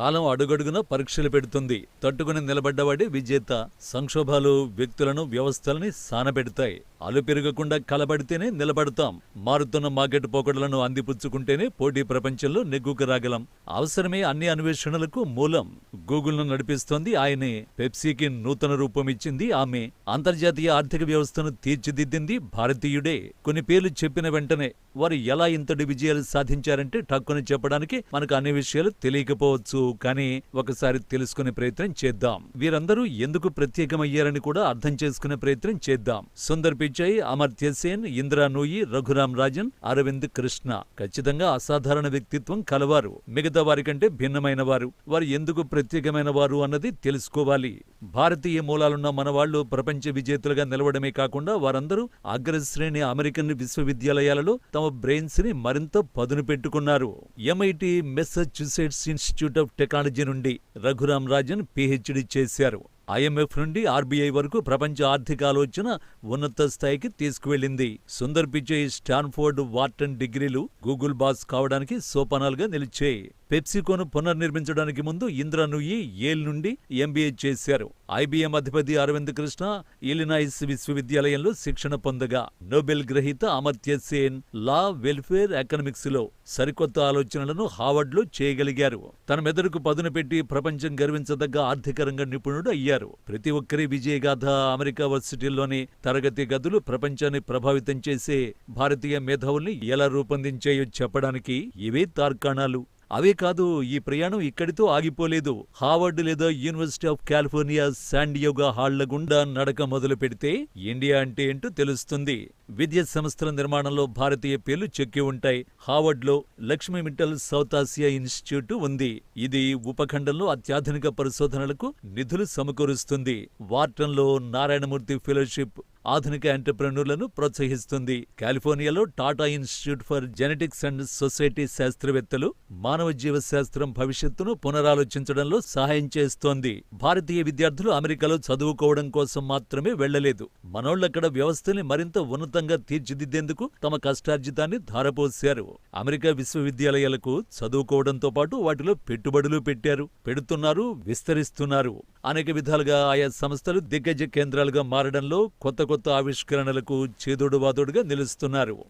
కాలం అడుగడుగున పరీక్షలు పెడుతుంది. తట్టుకుని నిలబడ్డవాడే విజేత. సంక్షోభాలు వ్యక్తులను, వ్యవస్థలని సానబెడతాయి. అలు పెరగకుండా కలబడితేనే నిలబడతాం. మారుతున్న మార్కెట్ పోకడలను అందిపుచ్చుకుంటేనే పోటీ ప్రపంచంలో నెగ్గుకు రాగలం. అవసరమే అన్ని అన్వేషణలకు మూలం. గూగుల్ను నడిపిస్తోంది ఆయనే. పెప్సీకి నూతన రూపం ఇచ్చింది ఆమె. అంతర్జాతీయ ఆర్థిక వ్యవస్థను తీర్చిదిద్దింది భారతీయుడే. కొన్ని పేర్లు చెప్పిన వెంటనే వారు ఎలా ఇంతటి విజయాలు సాధించారంటే టక్కుని చెప్పడానికి మనకు అన్ని విషయాలు తెలియకపోవచ్చు. కానీ ఒకసారి తెలుసుకునే ప్రయత్నం చేద్దాం. వీరందరూ ఎందుకు ప్రత్యేకమయ్యారని కూడా అర్థం చేసుకునే ప్రయత్నం చేద్దాం. సుందర్ పిచై, అమర్త్య సేన్, ఇందిరా నూయి, రఘురామ్ రాజన్, అరవింద్ కృష్ణ ఖచ్చితంగా అసాధారణ వ్యక్తిత్వం కలవారు. మిగతా వారికంటే భిన్నమైన వారు. వారు ఎందుకు ప్రత్యేకమైన వారు అన్నది తెలుసుకోవాలి. భారతీయ మూలాలున్న మనవాళ్లు ప్రపంచ విజేతలుగా నిలవడమే కాకుండా వారందరూ అగ్రశ్రేణి అమెరికన్ విశ్వవిద్యాలయాలలో తమ బ్రెయిన్స్ ని మరింత పదును పెట్టుకున్నారు. MIT Massachusetts institute of technology నుండి రఘురామ్ రాజన్ పిహెచ్డి చేశారు. IMF నుండి RBI వరకు ప్రపంచ ఆర్థిక ఆలోచన ఉన్నత స్థాయికి తీసుకువెళ్లింది. సుందర్ పిచై, స్టాన్ఫోర్డ్, వార్టన్ డిగ్రీలు గూగుల్ బాస్ కావడానికి సోపానాలుగా నిలిచాయి. పెప్సికోను పునర్నిర్మించడానికి ముందు ఇందిరా నూయి యేల్ నుండి MBA చేశారు. IBM అధిపతి అరవింద్ కృష్ణ ఇలినాయిస్ విశ్వవిద్యాలయంలో శిక్షణ పొందగా, నోబెల్ గ్రహీత అమర్త్య సేన్ లా, వెల్ఫేర్, ఎకనామిక్స్ లో సరికొత్త ఆలోచనలను హార్వర్డ్ లో చేయగలిగారు. తన మెదడుకు పదును పెట్టి ప్రపంచం గర్వించదగ్గ ఆర్థిక రంగ నిపుణుడు అయ్యారు. ప్రతి ఒక్కరి విజయగాథ అమెరికా వర్సిటీల్లోని తరగతి గదులు ప్రపంచాన్ని ప్రభావితం చేసే భారతీయ మేధావుల్ని ఎలా రూపొందించాయో చెప్పడానికి ఇవే తార్కాణాలు. అవే కాదు, ఈ ప్రయాణం ఇక్కడితో ఆగిపోలేదు. హార్వర్డ్ లేదా యూనివర్సిటీ ఆఫ్ కాలిఫోర్నియా శాండియాగో హాళ్ల గుండా నడక మొదలు పెడితే ఇండియా అంటే ఏంటో తెలుస్తుంది. విద్యా సంస్థల నిర్మాణంలో భారతీయ పేర్లు చెక్కి ఉంటాయి. హార్వర్డ్ లో Lakshmi Mittal south Asia institute ఉంది. ఇది ఉపఖండంలో అత్యాధునిక పరిశోధనలకు నిధులు సమకూరుస్తుంది. వార్టన్ లో నారాయణమూర్తి ఫెలోషిప్ ఆధునిక ఎంటర్ప్రెన్యూర్లను ప్రోత్సహిస్తుంది. కాలిఫోర్నియాలో Tata institute for genetics and society శాస్త్రవేత్తలు మానవ జీవశాస్త్రం భవిష్యత్తును పునరాలోచించడంలో సహాయం చేస్తోంది. భారతీయ విద్యార్థులు అమెరికాలో చదువుకోవడం కోసం మాత్రమే వెళ్లలేదు. మనోళ్లక్కడ వ్యవస్థని మరింత ఉన్నతంగా తీర్చిదిద్దేందుకు తమ కష్టార్జితాన్ని ధారపోశారు. అమెరికా విశ్వవిద్యాలయాలకు చదువుకోవడంతో పాటు వాటిలో పెట్టుబడులు పెట్టారు, పెడుతున్నారు, విస్తరిస్తున్నారు. అనేక విధాలుగా ఆయా సంస్థలు దిగ్గజ కేంద్రాలుగా మారడంలో కొత్త కొత్త ఆవిష్కరణలకు చేదోడువాదోడుగా నిలుస్తున్నారు.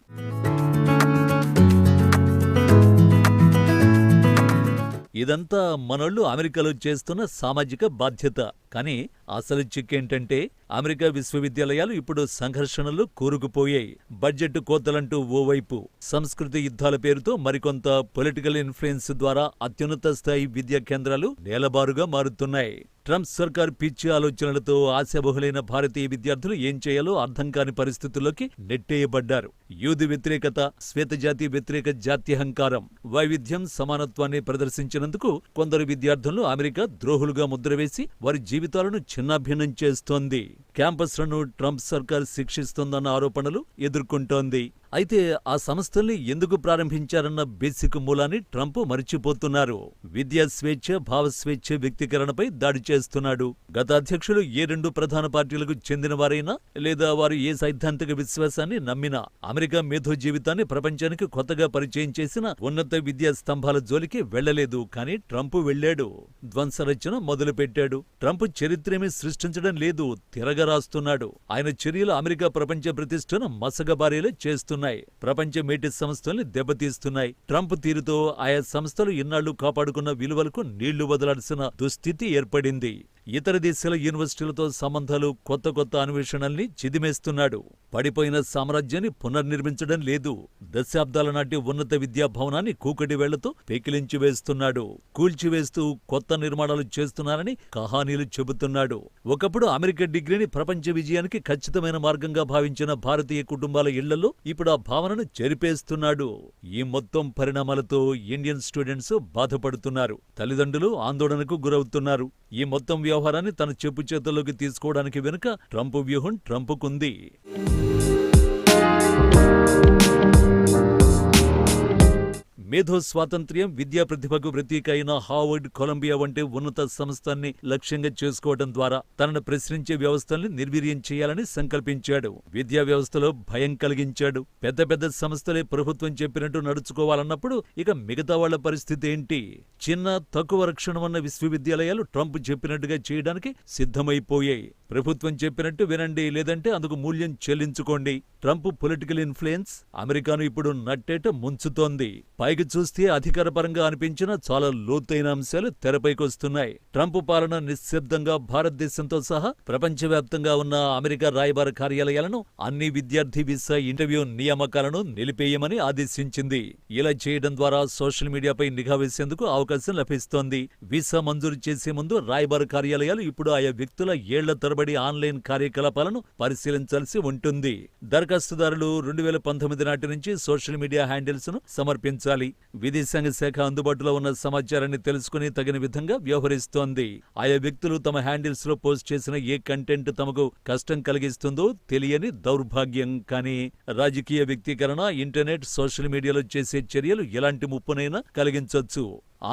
ఇదంతా మనోళ్లు అమెరికాలో చేస్తున్న సామాజిక బాధ్యత. కానీ అసలు చిక్కేంటంటే అమెరికా విశ్వవిద్యాలయాలు ఇప్పుడు సంఘర్షణలు కూరుకుపోయాయి. బడ్జెట్ కోతలంటూ ఓవైపు, సంస్కృతి యుద్ధాల పేరుతో మరికొంత పొలిటికల్ ఇన్ఫ్లుయెన్స్ ద్వారా అత్యున్నత స్థాయి విద్యా కేంద్రాలు నేలబారుగా మారుతున్నాయి. ట్రంప్ సర్కార్ పిచ్చి ఆలోచనలతో ఆశాబహులైన భారతీయ విద్యార్థులు ఏం చేయాలో అర్థం కాని పరిస్థితుల్లోకి నెట్టేయబడ్డారు. యూదు వ్యతిరేకత, శ్వేతజాతి వ్యతిరేక జాత్యహంకారం, వైవిధ్యం, సమానత్వాన్ని ప్రదర్శించినందుకు కొందరు విద్యార్థులను అమెరికా ద్రోహులుగా ముద్రవేసి వారి జీవితాలను చిన్నాభిన్నం చేస్తోంది. క్యాంపస్లను ట్రంప్ సర్కార్ శిక్షిస్తోందన్న ఆరోపణలు ఎదుర్కొంటోంది. అయితే ఆ సంస్థల్ని ఎందుకు ప్రారంభించారన్న బేసిక్ మూలాన్ని ట్రంప్ మరిచిపోతున్నారు. విద్యా స్వేచ్ఛ, భావస్వేచ్ఛ వ్యక్తీకరణపై దాడి చేస్తున్నాడు. గత అధ్యక్షులు ఏ రెండు ప్రధాన పార్టీలకు చెందినవారైనా లేదా వారు ఏ సైద్ధాంతిక విశ్వాసాన్ని నమ్మినా అమెరికా మేధో జీవితాన్ని ప్రపంచానికి కొత్తగా పరిచయం చేసిన ఉన్నత విద్యా స్తంభాల జోలికి వెళ్లలేదు. కానీ ట్రంప్ వెళ్లాడు, ధ్వంసరచన మొదలుపెట్టాడు. ట్రంప్ చరిత్రేమీ సృష్టించడం లేదు, తిరగరాస్తున్నాడు. ఆయన చర్యలు అమెరికా ప్రపంచ ప్రతిష్టను మసగబారేలా చేస్తున్నాయి. ప్రపంచ మేటి సంస్థల్ని దెబ్బతీస్తున్నాయి. ట్రంప్ తీరుతో ఆయా సంస్థలు ఇన్నాళ్లు కాపాడుకున్న విలువలకు నీళ్లు వదలాల్సిన దుస్థితి ఏర్పడింది. ఇతర దేశాల యూనివర్సిటీలతో సంబంధాలు, కొత్త కొత్త అన్వేషణల్ని చిదిమేస్తున్నాడు. పడిపోయిన సామ్రాజ్యాన్ని పునర్నిర్మించడం లేదు, దశాబ్దాల నాటి ఉన్నత విద్యా భవనాన్ని కూకటి వేళ్లతో పెకిలించి వేస్తున్నాడు. కూల్చివేస్తూ కొత్త నిర్మాణాలు చేస్తున్నారని కహానీలు చెబుతున్నాడు. ఒకప్పుడు అమెరికా డిగ్రీని ప్రపంచ విజయానికి ఖచ్చితమైన మార్గంగా భావించిన భారతీయ కుటుంబాల ఇళ్లలో ఇప్పుడు ఆ భావనను చెరిపేస్తున్నాడు. ఈ మొత్తం పరిణామాలతో ఇండియన్ స్టూడెంట్స్ బాధపడుతున్నారు. తల్లిదండ్రులు ఆందోళనకు గురవుతున్నారు. ఈ మొత్తం వ్యవహారాన్ని తన చెప్పు చేతుల్లోకి తీసుకోవడానికి వెనుక ట్రంప్ వ్యూహం ట్రంప్కుంది. మేధో స్వాతంత్ర్యం, విద్యా ప్రతిభకు ప్రతీక అయిన హార్వర్డ్, కొలంబియా వంటి ఉన్నత సంస్థల్ని లక్ష్యంగా చేసుకోవడం ద్వారా తనను ప్రశ్నించే వ్యవస్థల్ని నిర్వీర్యం చేయాలని సంకల్పించాడు. విద్యా వ్యవస్థలో భయం కలిగించాడు. పెద్ద పెద్ద సంస్థలే ప్రభుత్వం చెప్పినట్టు నడుచుకోవాలన్నప్పుడు ఇక మిగతా వాళ్ల పరిస్థితి ఏంటి? చిన్న, తక్కువ రక్షణ ఉన్న విశ్వవిద్యాలయాలు ట్రంప్ చెప్పినట్టుగా చేయడానికి సిద్ధమైపోయాయి. ప్రభుత్వం చెప్పినట్టు వినండి, లేదంటే అందుకు మూల్యం చెల్లించుకోండి. ట్రంప్ పొలిటికల్ ఇన్ఫ్లుయెన్స్ అమెరికాను ఇప్పుడు నట్టేట ముంచుతోంది. పైకి చూస్తే అధికారపరంగా అనిపించిన చాలా లోతైన అంశాలు తెరపైకొస్తున్నాయి. ట్రంప్ పాలన నిశ్శబ్దంగా భారతదేశంతో సహా ప్రపంచవ్యాప్తంగా ఉన్న అమెరికా రాయబార కార్యాలయాలను, అన్ని విద్యార్థి వీసా ఇంటర్వ్యూ నియామకాలను నిలిపేయమని ఆదేశించింది. ఇలా చేయడం ద్వారా సోషల్ మీడియాపై నిఘా వేసేందుకు అవకాశం లభిస్తోంది. వీసా మంజూరు చేసే ముందు రాయబార కార్యాలయాలు ఇప్పుడు ఆయా వ్యక్తుల ఏళ్ల తరబడి ఆన్లైన్ కార్యకలాపాలను పరిశీలించాల్సి ఉంటుంది. దరఖాస్తుదారులు 2019 నాటి నుంచి సోషల్ మీడియా హ్యాండిల్స్ ను సమర్పించాలి. విదేశాంగ శాఖ అందుబాటులో ఉన్న సమాచారాన్ని తెలుసుకుని తగిన విధంగా వ్యవహరిస్తోంది. ఆయా వ్యక్తులు తమ హ్యాండిల్స్ లో పోస్ట్ చేసిన ఏ కంటెంట్ తమకు కష్టం కలిగిస్తుందో తెలియని దౌర్భాగ్యం. కానీ రాజకీయ వ్యక్తీకరణ, ఇంటర్నెట్, సోషల్ మీడియాలో చేసే చర్యలు ఎలాంటి ముప్పునైనా కలిగించొచ్చు.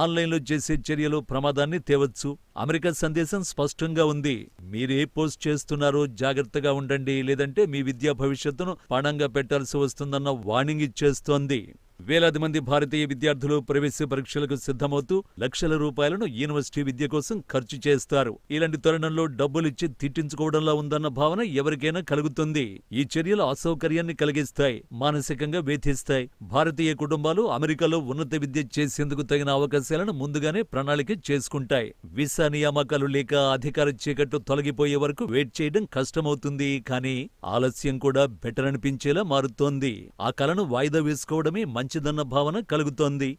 ఆన్లైన్లో చేసే చర్యలు ప్రమాదాన్ని తేవచ్చు. అమెరికా సందేశం స్పష్టంగా ఉంది. మీరే పోస్ట్ చేస్తున్నారో జాగ్రత్తగా ఉండండి, లేదంటే మీ విద్యా భవిష్యత్తును పణంగా పెట్టాల్సి వస్తుందన్న వార్నింగ్ ఇచ్చేస్తోంది. వేలాది మంది భారతీయ విద్యార్థులు ప్రవేశ పరీక్షలకు సిద్ధమవుతూ లక్షల రూపాయలను యూనివర్సిటీ విద్య కోసం ఖర్చు చేస్తారు. ఇలాంటి తరుణంలో డబ్బులిచ్చి తిట్టించుకోవడంలో ఉందన్న భావన ఎవరికైనా కలుగుతుంది. ఈ చర్యలు అసౌకర్యాన్ని కలిగిస్తాయి, మానసికంగా వేధిస్తాయి. భారతీయ కుటుంబాలు అమెరికాలో ఉన్నత విద్య చేసేందుకు తగిన అవకాశాలను ముందుగానే ప్రణాళిక చేసుకుంటాయి. వీసా నియామకాలు లేక అధికార చీకట్టు తొలగిపోయే వరకు వెయిట్ చేయడం కష్టమవుతుంది. కానీ ఆలస్యం కూడా బెటర్ అనిపించేలా మారుతోంది. ఆ కలను వాయిదా వేసుకోవడమే మంచిదన్న భావన కలుగుతోంది.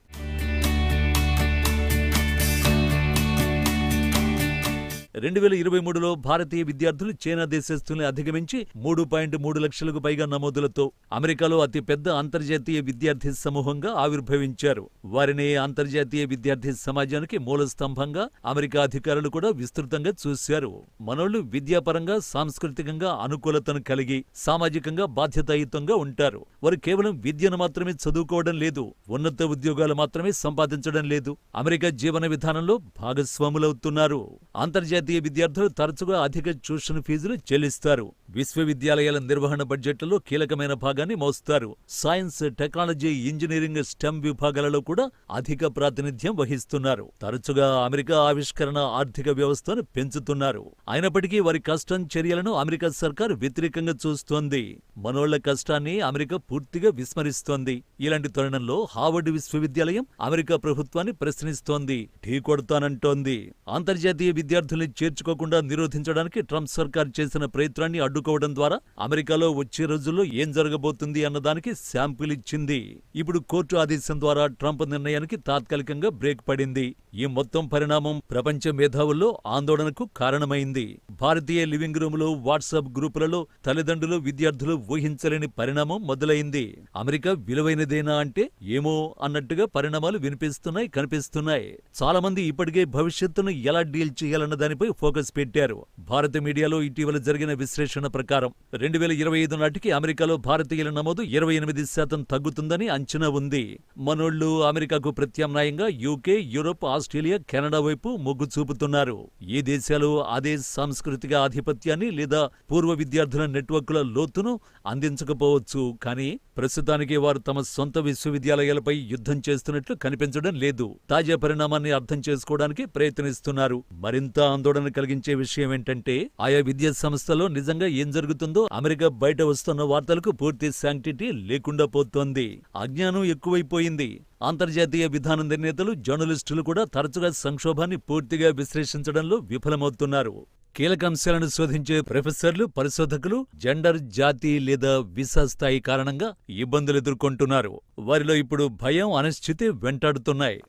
2023లో భారతీయ విద్యార్థులు చైనా దేశస్తుల్ని అధిగమించి 3.3 లక్షలకు పైగా నమోదులతో అమెరికాలో అతిపెద్ద అంతర్జాతీయ విద్యార్థి సమూహంగా ఆవిర్భవించారు. వారిని అంతర్జాతీయ విద్యార్థి సమాజానికి మూల స్తంభంగా అమెరికా అధికారులు కూడా విస్తృతంగా చూశారు. మనోళ్లు విద్యాపరంగా, సాంస్కృతికంగా అనుకూలతను కలిగి సామాజికంగా బాధ్యతాయుతంగా ఉంటారు. వారు కేవలం విద్యను మాత్రమే చదువుకోవడం లేదు, ఉన్నత ఉద్యోగాలు మాత్రమే సంపాదించడం లేదు, అమెరికా జీవన విధానంలో భాగస్వాములవుతున్నారు. అంతర్జాతీయ విద్యార్థులు తరచుగా అధిక ట్యూషన్ ఫీజులు చెల్లిస్తారు. విశ్వవిద్యాలయాల నిర్వహణ బడ్జెట్లలో కీలకమైన భాగాన్ని మోస్తారు. సైన్స్, టెక్నాలజీ, ఇంజనీరింగ్, స్టెమ్ విభాగాలలో కూడా అధిక ప్రాతినిధ్యం వహిస్తున్నారు. తరచుగా అమెరికా ఆవిష్కరణ ఆర్థిక వ్యవస్థను పెంచుతున్నారు. అయినప్పటికీ వారి కష్టం, చర్యలను అమెరికా సర్కార్ వ్యతిరేకంగా చూస్తోంది. మనోళ్ల కష్టాన్ని అమెరికా పూర్తిగా విస్మరిస్తోంది. ఇలాంటి తరుణంలో హార్వర్డ్ విశ్వవిద్యాలయం అమెరికా ప్రభుత్వాన్ని ప్రశ్నిస్తోంది, ఢీకొడతానంటోంది. అంతర్జాతీయ విద్యార్థుల్ని చేర్చుకోకుండా నిరోధించడానికి ట్రంప్ సర్కార్ చేసిన ప్రయత్నాన్ని అడ్డుకోవడం ద్వారా అమెరికాలో వచ్చే రోజుల్లో ఏం జరగబోతుంది అన్నదానికి శాంపిల్ ఇచ్చింది. ఇప్పుడు కోర్టు ఆదేశం ద్వారా ట్రంప్ నిర్ణయానికి తాత్కాలికంగా బ్రేక్ పడింది. ఈ మొత్తం పరిణామం ప్రపంచ మేధావుల్లో ఆందోళనకు కారణమైంది. భారతీయ లివింగ్ రూములు, వాట్సాప్ గ్రూపులలో తల్లిదండ్రులు, విద్యార్థులు ఊహించలేని పరిణామం మొదలైంది. అమెరికా విలువైనదేనా అంటే ఏమో అన్నట్టుగా పరిణామాలు వినిపిస్తున్నాయి, కనిపిస్తున్నాయి. చాలా మంది ఇప్పటికే భవిష్యత్తును ఎలా డీల్ చేయాలన్న దానిపై ఫోకస్ పెట్టారు. భారత మీడియాలో ఇటీవల జరిగిన విశ్లేషణ ప్రకారం 2025 నాటికి అమెరికాలో భారతీయుల నమోదు 28% తగ్గుతుందని అంచనా ఉంది. మనోళ్లు అమెరికాకు ప్రత్యామ్నాయంగా యూకే, యూరోప్, ఆస్ట్రేలియా, కెనడా వైపు మొగ్గు చూపుతున్నారు. ఈ దేశాలు అదే సాంస్కృతిక ఆధిపత్యాన్ని లేదా పూర్వ విద్యార్థుల నెట్వర్క్ల లోతును అందించకపోవచ్చు. కానీ ప్రస్తుతానికి వారు తమ సొంత విశ్వవిద్యాలయాలపై యుద్ధం చేస్తున్నట్లు కనిపించడం లేదు. తాజా పరిణామాన్ని అర్థం చేసుకోవడానికి ప్రయత్నిస్తున్నారు. మరింత ఆందోళన కలిగించే విషయం ఏంటంటే ఆయా విద్యా సంస్థలో నిజంగా ఏం జరుగుతుందో అమెరికా బయట వస్తున్న వార్తలకు పూర్తి శాంక్టిటీ లేకుండా పోతోంది. అజ్ఞానం ఎక్కువైపోయింది. అంతర్జాతీయ విధాన నిర్ణేతలు, జర్నలిస్టులు కూడా తరచుగా సంక్షోభాన్ని పూర్తిగా విశ్లేషించడంలో విఫలమవుతున్నారు. కీలక అంశాలను శోధించే ప్రొఫెసర్లు, పరిశోధకులు జెండర్, జాతి లేదా వీసా స్థాయి కారణంగా ఇబ్బందులు ఎదుర్కొంటున్నారు. వారిలో ఇప్పుడు భయం, అనిశ్చితి వెంటాడుతున్నాయి.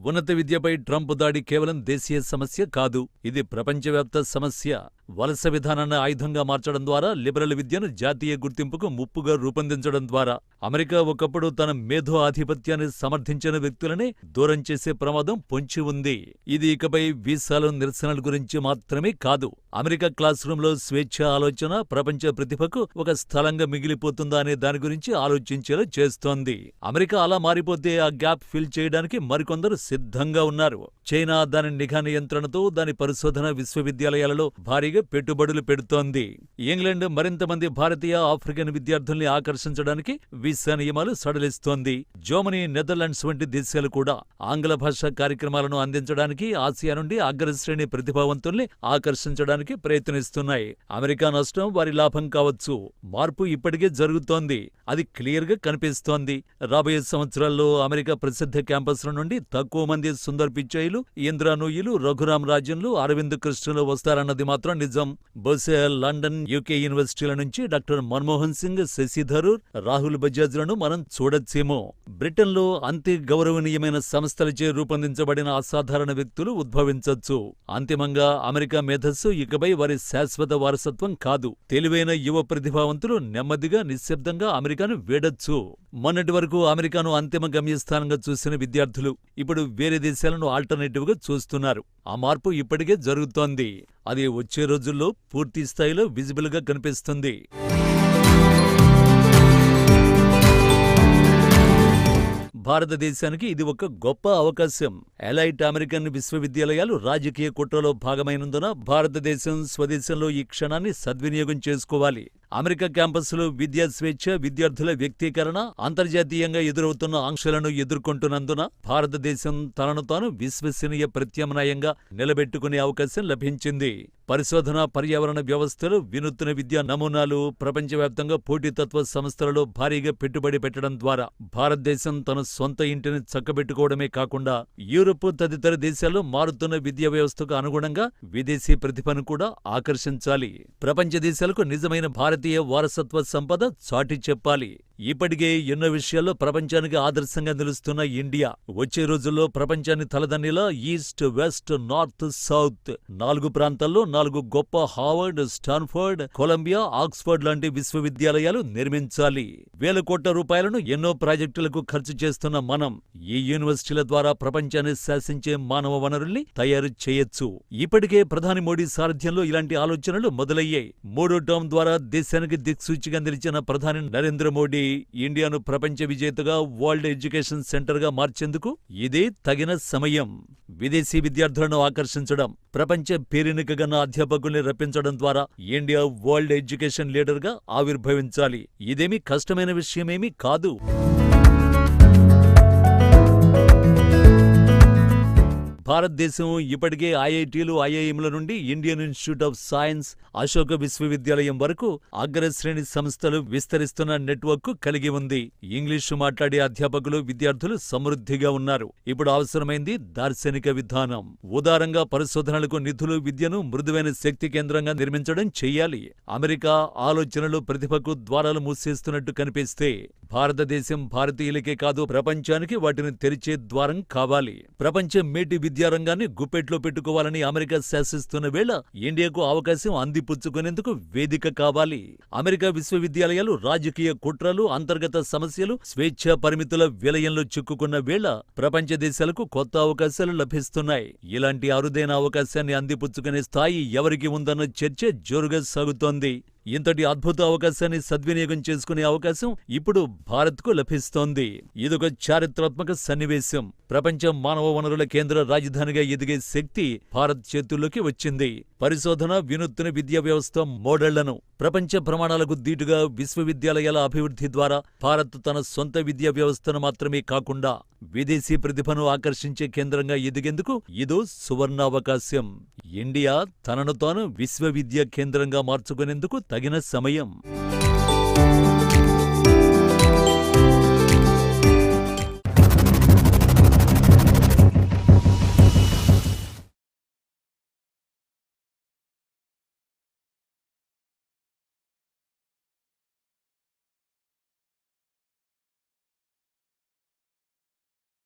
ఉన్నత విద్యపై ట్రంప్ దాడి కేవలం దేశీయ సమస్య కాదు, ఇది ప్రపంచవ్యాప్త సమస్య. వలస విధానాన్ని ఆయుధంగా మార్చడం ద్వారా, లిబరల్ విద్యను జాతీయ గుర్తింపుకు ముప్పుగా రూపొందించడం ద్వారా అమెరికా ఒకప్పుడు తన మేధో ఆధిపత్యాన్ని సమర్థించిన వ్యక్తులనే దూరం చేసే ప్రమాదం పొంచి ఉంది. ఇది ఇకపై వీసాలు, నిరసనల గురించి మాత్రమే కాదు. అమెరికా క్లాస్ రూంలో స్వేచ్ఛ ఆలోచన ప్రపంచ ప్రతిభకు ఒక స్థలంగా మిగిలిపోతుందా అనే దాని గురించి ఆలోచించేలా చేస్తోంది. అమెరికా అలా మారిపోతే ఆ గ్యాప్ ఫిల్ చేయడానికి మరికొందరు సిద్ధంగా ఉన్నారు. చైనా దాని నిఘా నియంత్రణతో దాని పరిశోధన విశ్వవిద్యాలయాలలో భారీగా పెట్టుబడులు పెడుతోంది. ఇంగ్లాండ్ మరింత మంది భారతీయ, ఆఫ్రికన్ విద్యార్థుల్ని ఆకర్షించడానికి వీసా నియమాలు సడలిస్తోంది. జర్మనీ, నెదర్లాండ్స్ వంటి దేశాలు కూడా ఆంగ్ల భాషా కార్యక్రమాలను అందించడానికి ఆసియా నుండి అగ్రశ్రేణి ప్రతిభావంతుల్ని ఆకర్షించడానికి ప్రయత్నిస్తున్నాయి. అమెరికా నష్టం వారి లాభం కావచ్చు. మార్పు ఇప్పటికే జరుగుతోంది. అది క్లియర్ గా కనిపిస్తోంది. రాబోయే సంవత్సరాల్లో అమెరికా ప్రసిద్ధ క్యాంపస్ల నుండి తక్కువ మంది సుందర్ పిచాయిలు, ఇందిరా నూయిలు, రఘురాం రాజన్లు, అరవింద్ కృష్ణలు వస్తారన్నది మాత్రం నిజం. బహుశా లండన్, యూకే యూనివర్సిటీల నుంచి డాక్టర్ మన్మోహన్ సింగ్, శశి థరూర్, రాహుల్ బజాజ్లను మనం చూడొచ్చేమో. బ్రిటన్లో అంతే గౌరవనీయమైన సంస్థలచే రూపొందించబడిన అసాధారణ వ్యక్తులు ఉద్భవించొచ్చు. అంతిమంగా అమెరికా మేధస్సు ఇకపై వారి శాశ్వత వారసత్వం కాదు. తెలివైన యువ ప్రతిభావంతులు నెమ్మదిగా, నిశ్శబ్దంగా అమెరికాను వీడొచ్చు. మొన్నటి వరకు అమెరికాను అంతిమ గమ్యస్థానంగా చూసిన విద్యార్థులు ఇప్పుడు వేరే దేశాలను ఆల్టర్నేటివ్ గా చూస్తున్నారు. ఆ మార్పు ఇప్పటికే జరుగుతోంది. అది వచ్చే రోజుల్లో పూర్తి స్థాయిలో విజిబుల్ గా కనిపిస్తుంది. భారతదేశానికి ఇది ఒక గొప్ప అవకాశం. ఎలైట్ అమెరికన్ విశ్వవిద్యాలయాలు రాజకీయ కుట్రలో భాగమైనందున భారతదేశం స్వదేశంలో ఈ క్షణాన్ని సద్వినియోగం చేసుకోవాలి. అమెరికా క్యాంపస్లో విద్యా స్వేచ్ఛ, విద్యార్థుల వ్యక్తీకరణ అంతర్జాతీయంగా ఎదురవుతున్న ఆంక్షలను ఎదుర్కొంటున్నందున భారతదేశం తనను తాను విశ్వసనీయ ప్రత్యామ్నాయంగా నిలబెట్టుకునే అవకాశం లభించింది. పరిశోధన, పర్యావరణ వ్యవస్థలు, వినూత్న విద్యా నమూనాలు, ప్రపంచవ్యాప్తంగా పోటీతత్వ సంస్థలలో భారీగా పెట్టుబడి పెట్టడం ద్వారా భారతదేశం తన సొంత ఇంటిని చక్కబెట్టుకోవడమే కాకుండా యూరప్ తదితర దేశాల్లో మారుతున్న విద్యా వ్యవస్థకు అనుగుణంగా విదేశీ ప్రతిభను కూడా ఆకర్షించాలి. ప్రపంచ దేశాలకు నిజమైన భారతీయ వారసత్వ సంపద చాటి చెప్పాలి. ఇప్పటికే ఎన్నో విషయాల్లో ప్రపంచానికి ఆదర్శంగా నిలుస్తున్న ఇండియా వచ్చే రోజుల్లో ప్రపంచాన్ని తలదన్నేలా ఈస్ట్, వెస్ట్, నార్త్, సౌత్ 4 ప్రాంతాల్లో 4 గొప్ప హార్వర్డ్, స్టాన్ఫర్డ్, కొలంబియా, ఆక్స్ఫర్డ్ లాంటి విశ్వవిద్యాలయాలు నిర్మించాలి. వేల కోట్ల రూపాయలను ఎన్నో ప్రాజెక్టులకు ఖర్చు చేస్తున్న మనం ఈ యూనివర్సిటీల ద్వారా ప్రపంచాన్ని శాసించే మానవ వనరుల్ని తయారు చేయొచ్చు. ఇప్పటికే ప్రధాని మోడీ సారథ్యంలో ఇలాంటి ఆలోచనలు మొదలయ్యాయి. 3వ టర్మ్ ద్వారా దేశానికి దిక్సూచిగా నిలిచిన ప్రధాని నరేంద్ర మోడీ ఇండియాను ప్రపంచ విజేతగా, వరల్డ్ ఎడ్యుకేషన్ సెంటర్ గా మార్చేందుకు ఇదే తగిన సమయం. విదేశీ విద్యార్థులను ఆకర్షించడం, ప్రపంచ పేరెన్నికగన్న అధ్యాపకుల్ని రప్పించడం ద్వారా ఇండియా వరల్డ్ ఎడ్యుకేషన్ లీడర్ గా ఆవిర్భవించాలి. ఇదేమీ కష్టమైన విషయమేమీ కాదు. భారతదేశం ఇప్పటికే ఐఐటీలు, ఐఐఎంల నుండి Indian institute of science, Ashoka విశ్వవిద్యాలయం వరకు అగ్రశ్రేణి సంస్థలు విస్తరిస్తున్న నెట్వర్క్ కలిగి ఉంది. ఇంగ్లీషు మాట్లాడే అధ్యాపకులు, విద్యార్థులు సమృద్ధిగా ఉన్నారు. ఇప్పుడు అవసరమైంది దార్శనిక విధానం. ఉదారంగా పరిశోధనలకు నిధులు, విద్యను మృదువైన శక్తి కేంద్రంగా నిర్మించడం చెయ్యాలి. అమెరికా ఆలోచనలు ప్రతిభకు ద్వారాలు మూసేస్తున్నట్టు కనిపిస్తే భారతదేశం భారతీయులకే కాదు, ప్రపంచానికి వాటిని తెరిచే ద్వారం కావాలి. ప్రపంచం మేటి విద్యారంగాన్ని గుప్పెట్లో పెట్టుకోవాలని అమెరికా శాసిస్తున్న వేళ ఇండియాకు అవకాశం అందిపుచ్చుకునేందుకు వేదిక కావాలి. అమెరికా విశ్వవిద్యాలయాలు రాజకీయ కుట్రలు, అంతర్గత సమస్యలు, స్వేచ్ఛా పరిమితుల విలయంలో చిక్కుకున్న వేళ ప్రపంచ దేశాలకు కొత్త అవకాశాలు లభిస్తున్నాయి. ఇలాంటి అరుదైన అవకాశాన్ని అందిపుచ్చుకునే స్థాయి ఎవరికి ఉందన్న చర్చ జోరుగా సాగుతోంది. ఇంతటి అద్భుత అవకాశాన్ని సద్వినియోగం చేసుకునే అవకాశం ఇప్పుడు భారత్కు లభిస్తోంది. ఇదొక చారిత్రాత్మక సన్నివేశం. ప్రపంచ మానవ వనరుల కేంద్ర రాజధానిగా ఎదిగే శక్తి భారత్ చేతుల్లోకి వచ్చింది. పరిశోధన, వినూత్న విద్యా వ్యవస్థ మోడళ్లను ప్రపంచ ప్రమాణాలకు దీటుగా విశ్వవిద్యాలయాల అభివృద్ధి ద్వారా భారత్ తన సొంత విద్యా వ్యవస్థను మాత్రమే కాకుండా విదేశీ ప్రతిభను ఆకర్షించే కేంద్రంగా ఎదిగేందుకు ఇదో సువర్ణావకాశం. ఇండియా తనను తాను విశ్వవిద్యా కేంద్రంగా మార్చుకునేందుకు తగిన సమయం.